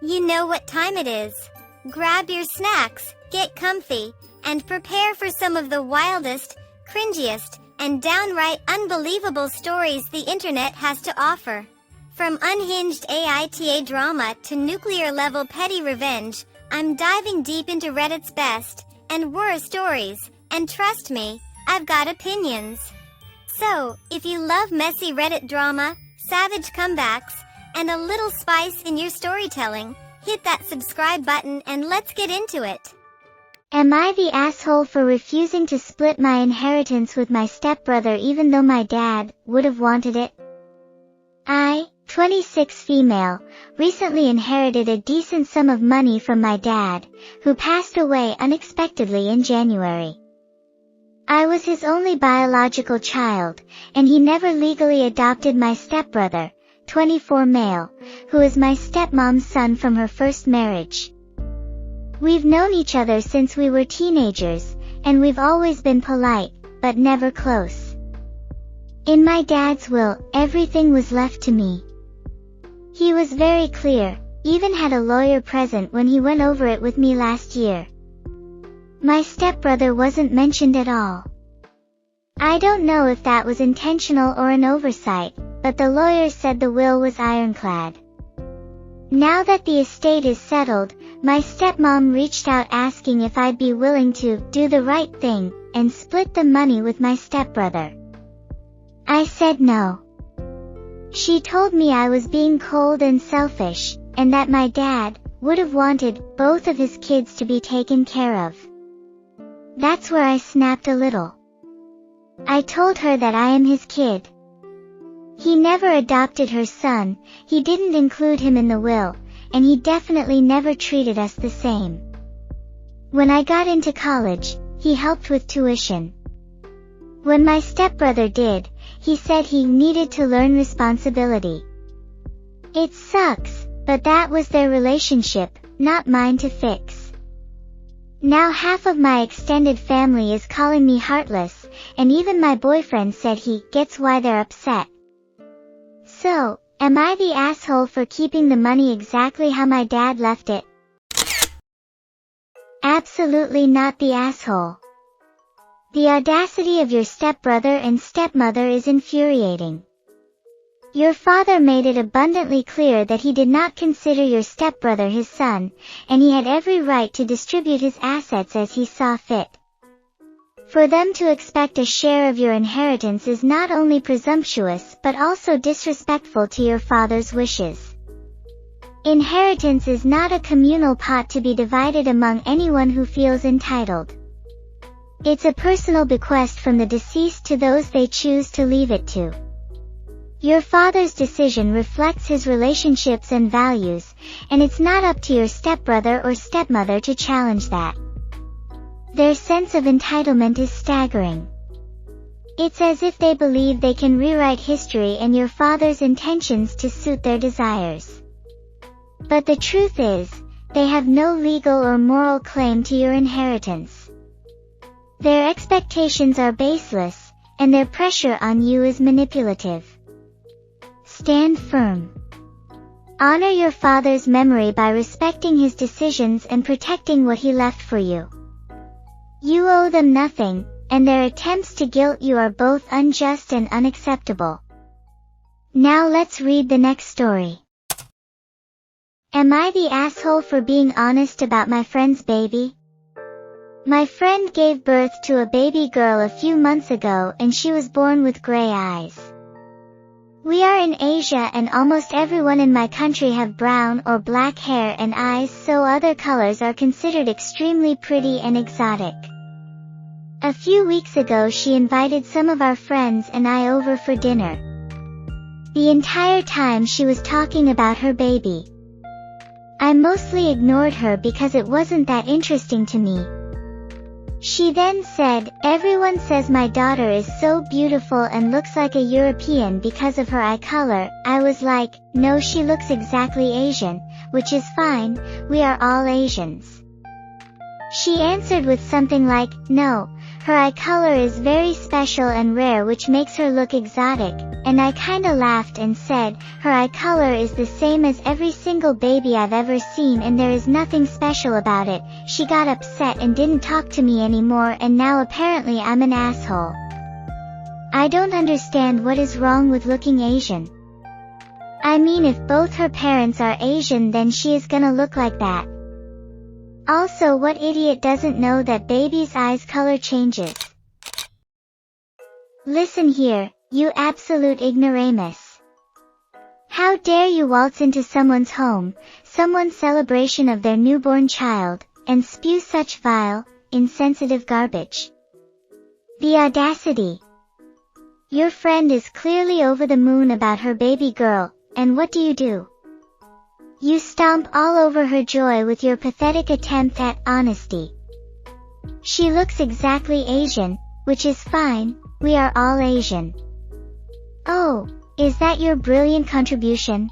You know what time it is. Grab your snacks, get comfy, and prepare for some of the wildest, cringiest, and downright unbelievable stories the internet has to offer. From unhinged AITA drama to nuclear-level petty revenge, I'm diving deep into Reddit's best and worst stories, and trust me, I've got opinions. So, if you love messy Reddit drama, savage comebacks, and a little spice in your storytelling, hit that subscribe button and let's get into it. Am I the asshole for refusing to split my inheritance with my stepbrother even though my dad would have wanted it? I, 26 female, recently inherited a decent sum of money from my dad, who passed away unexpectedly in January. I was his only biological child, and he never legally adopted my stepbrother, 24 male, who is my stepmom's son from her first marriage. We've known each other since we were teenagers, and we've always been polite, but never close. In my dad's will, everything was left to me. He was very clear, even had a lawyer present when he went over it with me last year. My stepbrother wasn't mentioned at all. I don't know if that was intentional or an oversight, but the lawyer said the will was ironclad. Now that the estate is settled, my stepmom reached out asking if I'd be willing to do the right thing and split the money with my stepbrother. I said no. She told me I was being cold and selfish, and that my dad would have wanted both of his kids to be taken care of. That's where I snapped a little. I told her that I am his kid. He never adopted her son, he didn't include him in the will, and he definitely never treated us the same. When I got into college, he helped with tuition. When my stepbrother did, he said he needed to learn responsibility. It sucks, but that was their relationship, not mine to fix. Now half of my extended family is calling me heartless, and even my boyfriend said he gets why they're upset. So, am I the asshole for keeping the money exactly how my dad left it? Absolutely not the asshole. The audacity of your stepbrother and stepmother is infuriating. Your father made it abundantly clear that he did not consider your stepbrother his son, and he had every right to distribute his assets as he saw fit. For them to expect a share of your inheritance is not only presumptuous but also disrespectful to your father's wishes. Inheritance is not a communal pot to be divided among anyone who feels entitled. It's a personal bequest from the deceased to those they choose to leave it to. Your father's decision reflects his relationships and values, and it's not up to your stepbrother or stepmother to challenge that. Their sense of entitlement is staggering. It's as if they believe they can rewrite history and your father's intentions to suit their desires. But the truth is, they have no legal or moral claim to your inheritance. Their expectations are baseless, and their pressure on you is manipulative. Stand firm. Honor your father's memory by respecting his decisions and protecting what he left for you. You owe them nothing, and their attempts to guilt you are both unjust and unacceptable. Now let's read the next story. Am I the asshole for being honest about my friend's baby? My friend gave birth to a baby girl a few months ago and she was born with gray eyes. We are in Asia and almost everyone in my country have brown or black hair and eyes, so other colors are considered extremely pretty and exotic. A few weeks ago she invited some of our friends and I over for dinner. The entire time she was talking about her baby. I mostly ignored her because it wasn't that interesting to me. She then said, "Everyone says my daughter is so beautiful and looks like a European because of her eye color." I was like, "No, she looks exactly Asian, which is fine, we are all Asians." She answered with something like, "No, Her eye color is very special and rare, which makes her look exotic, and I kinda laughed and said, her eye color is the same as every single baby I've ever seen and there is nothing special about it. She got upset and didn't talk to me anymore, and now apparently I'm an asshole. I don't understand what is wrong with looking Asian. I mean, if both her parents are Asian, then she is gonna look like that. Also, what idiot doesn't know that baby's eyes color changes? Listen here, you absolute ignoramus. How dare you waltz into someone's home, someone's celebration of their newborn child, and spew such vile, insensitive garbage? The audacity! Your friend is clearly over the moon about her baby girl, and what do? You stomp all over her joy with your pathetic attempt at honesty. She looks exactly Asian, which is fine, we are all Asian. Oh, is that your brilliant contribution?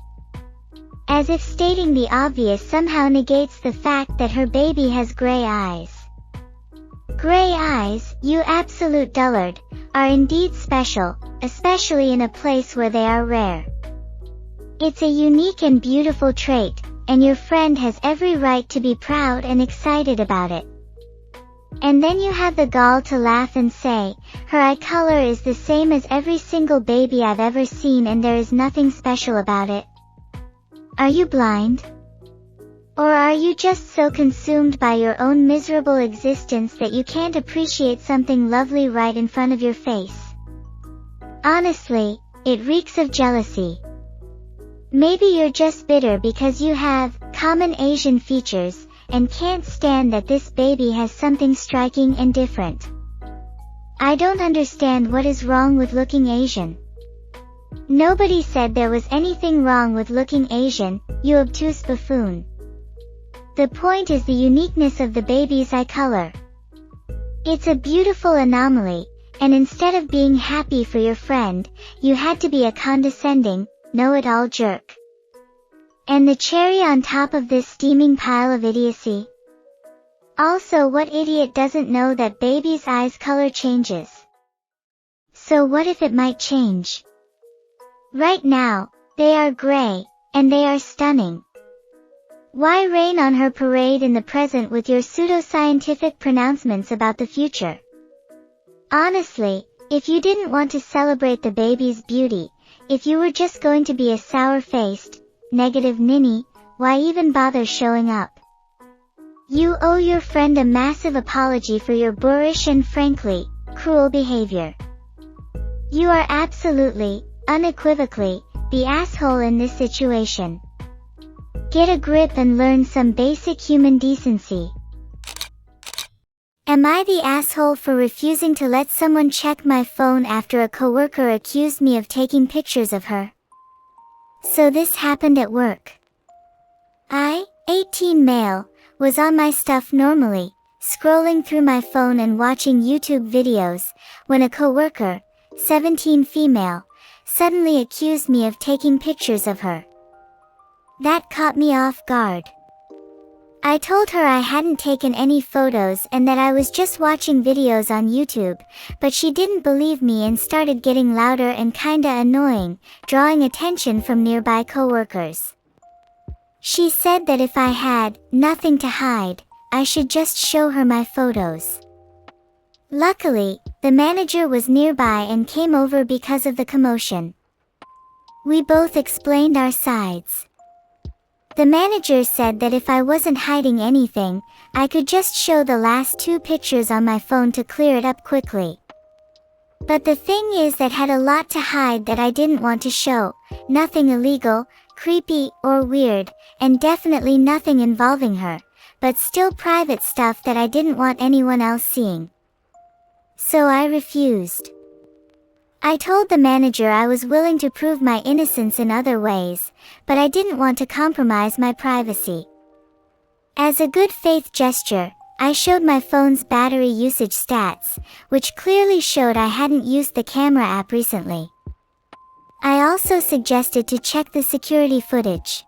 As if stating the obvious somehow negates the fact that her baby has gray eyes. Gray eyes, you absolute dullard, are indeed special, especially in a place where they are rare. It's a unique and beautiful trait, and your friend has every right to be proud and excited about it. And then you have the gall to laugh and say, her eye color is the same as every single baby I've ever seen and there is nothing special about it. Are you blind? Or are you just so consumed by your own miserable existence that you can't appreciate something lovely right in front of your face? Honestly, it reeks of jealousy. Maybe you're just bitter because you have common Asian features and can't stand that this baby has something striking and different. I don't understand what is wrong with looking Asian. Nobody said there was anything wrong with looking Asian, you obtuse buffoon. The point is the uniqueness of the baby's eye color. It's a beautiful anomaly, and instead of being happy for your friend, you had to be a condescending, know-it-all jerk. And the cherry on top of this steaming pile of idiocy? Also, what idiot doesn't know that baby's eyes color changes? So what if it might change? Right now, they are gray, and they are stunning. Why rain on her parade in the present with your pseudoscientific pronouncements about the future? Honestly, if you didn't want to celebrate the baby's beauty, if you were just going to be a sour-faced, negative ninny, why even bother showing up? You owe your friend a massive apology for your boorish and frankly, cruel behavior. You are absolutely, unequivocally, the asshole in this situation. Get a grip and learn some basic human decency. Am I the asshole for refusing to let someone check my phone after a coworker accused me of taking pictures of her? So this happened at work. I, 18 male, was on my stuff normally, scrolling through my phone and watching YouTube videos, when a coworker, 17 female, suddenly accused me of taking pictures of her. That caught me off guard. I told her I hadn't taken any photos and that I was just watching videos on YouTube, but she didn't believe me and started getting louder and kinda annoying, drawing attention from nearby coworkers. She said that if I had nothing to hide, I should just show her my photos. Luckily, the manager was nearby and came over because of the commotion. We both explained our sides. The manager said that if I wasn't hiding anything, I could just show the last 2 pictures on my phone to clear it up quickly. But the thing is that had a lot to hide that I didn't want to show, nothing illegal, creepy, or weird, and definitely nothing involving her, but still private stuff that I didn't want anyone else seeing. So I refused. I told the manager I was willing to prove my innocence in other ways, but I didn't want to compromise my privacy. As a good faith gesture, I showed my phone's battery usage stats, which clearly showed I hadn't used the camera app recently. I also suggested to check the security footage.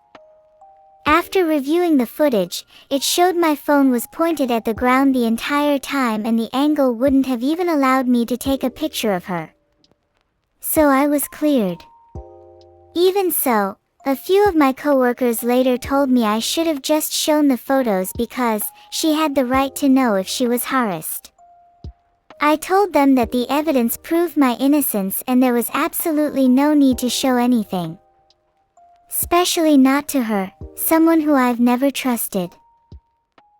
After reviewing the footage, it showed my phone was pointed at the ground the entire time and the angle wouldn't have even allowed me to take a picture of her. So I was cleared. Even so, a few of my coworkers later told me I should have just shown the photos because she had the right to know if she was harassed. I told them that the evidence proved my innocence and there was absolutely no need to show anything. Especially not to her, someone who I've never trusted.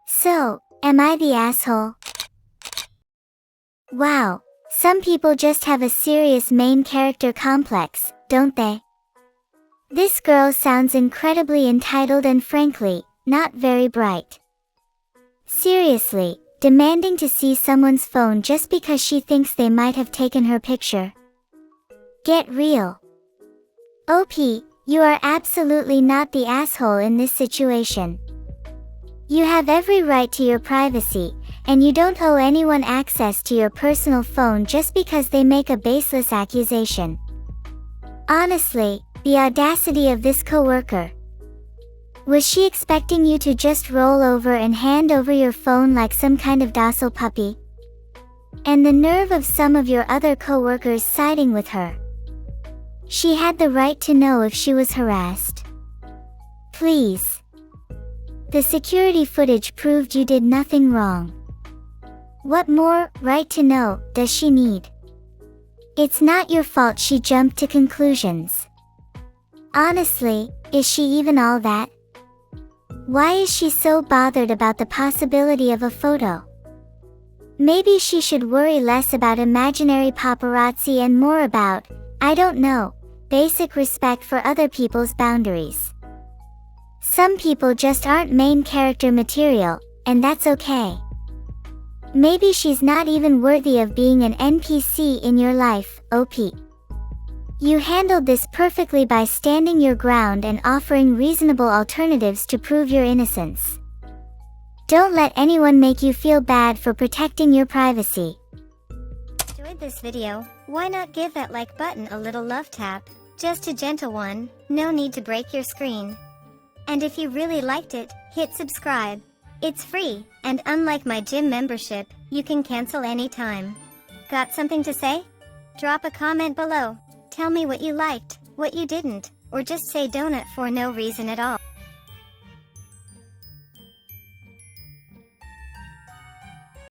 So, am I the asshole? Wow, some people just have a serious main character complex, don't they? This girl sounds incredibly entitled and frankly, not very bright. Seriously, demanding to see someone's phone just because she thinks they might have taken her picture. Get real. OP, you are absolutely not the asshole in this situation. You have every right to your privacy, and you don't owe anyone access to your personal phone just because they make a baseless accusation. Honestly, the audacity of this coworker. Was she expecting you to just roll over and hand over your phone like some kind of docile puppy? And the nerve of some of your other coworkers siding with her. She had the right to know if she was harassed. Please. The security footage proved you did nothing wrong. What more right to know does she need? It's not your fault she jumped to conclusions. Honestly, is she even all that? Why is she so bothered about the possibility of a photo? Maybe she should worry less about imaginary paparazzi and more about, I don't know, basic respect for other people's boundaries. Some people just aren't main character material, and that's okay. Maybe she's not even worthy of being an NPC in your life, OP. You handled this perfectly by standing your ground and offering reasonable alternatives to prove your innocence. Don't let anyone make you feel bad for protecting your privacy. Enjoyed this video? Why not give that like button a little love tap? Just a gentle one, no need to break your screen. And if you really liked it, hit subscribe. It's free, and unlike my gym membership, you can cancel anytime. Got something to say? Drop a comment below. Tell me what you liked, what you didn't, or just say donut for no reason at all.